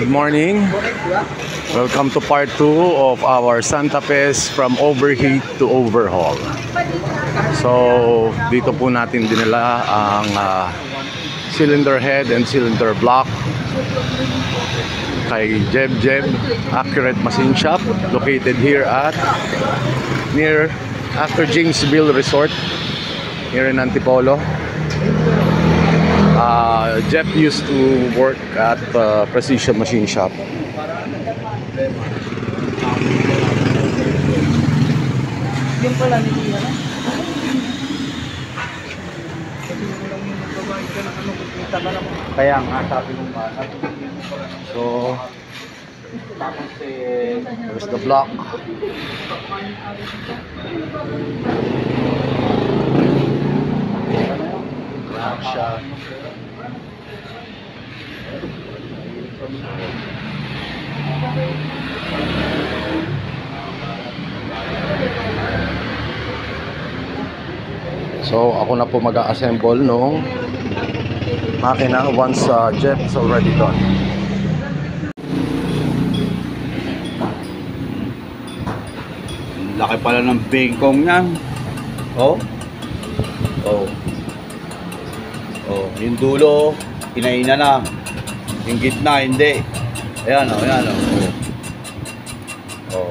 Good morning. Welcome to part 2 of our Santa Fe from overheat to overhaul. So, dito po natin dinala ang cylinder head and cylinder block kay Jeb Accurate Machine Shop, located here at near after Jamesville Resort here in Antipolo. Jeff used to work at Precision Machine Shop. Yung pala nila. Kaya nga sabi ng bata. So, there's the block. Action. So ako na po mag-assemble nung makina once Jeff is already done. Laki pala ng bengkong niyan. Oh. Oh. Oh, yung dulo kinaina na. Yung gitna hindi. Ayan oh, ayan oh. Oh.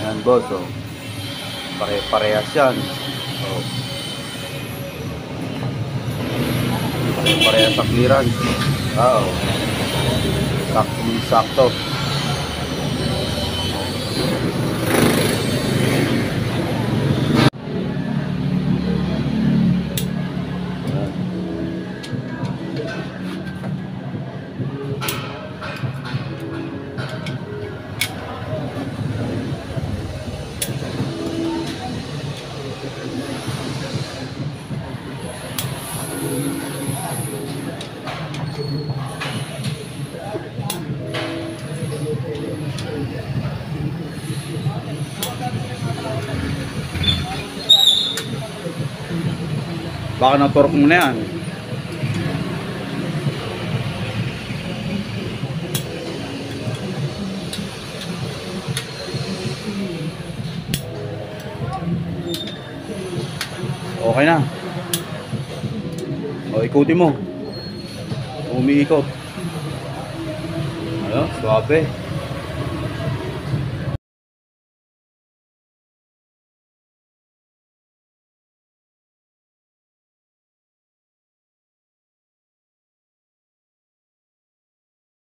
Ayan boss oh. Pare-parehas yan. Oh. Pare-parehas sa clearance. Ah, oh. Sakto. Baka na-torque mo na yan. Okay na. O, ikutin mo. Umiikot. Ano? Suwabe.